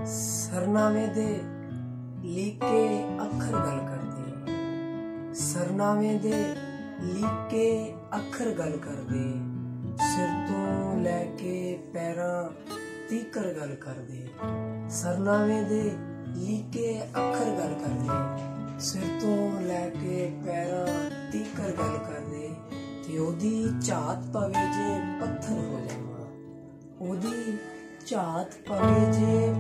ਸਰਨਾਵੇਂ ਦੇ ਲੀਕੇ ਅੱਖਰ ਗੱਲ ਕਰਦੇ, ਸਰਨਾਵੇਂ ਦੇ ਲੀਕੇ ਅੱਖਰ ਗੱਲ ਕਰਦੇ, ਸਿਰ ਤੋਂ ਲੈ ਕੇ ਪੈਰਾਂ ਤੀਕਰ ਗੱਲ ਕਰਦੇ। ਸਰਨਾਵੇਂ ਦੇ ਲੀਕੇ ਅੱਖਰ ਗੱਲ ਕਰਦੇ, ਸਿਰ ਤੋਂ ਲੈ ਕੇ ਪੈਰਾਂ ਤੀਕਰ ਗੱਲ ਕਰਦੇ। ਤੇ ਉਹਦੀ ਝਾਤ ਪਵੇ ਜੇ ਪੱਥਰ ਹੋ ਜਾਵਾਂ, ਉਹਦੀ ਝਾਤ ਪਵੇ ਜੇ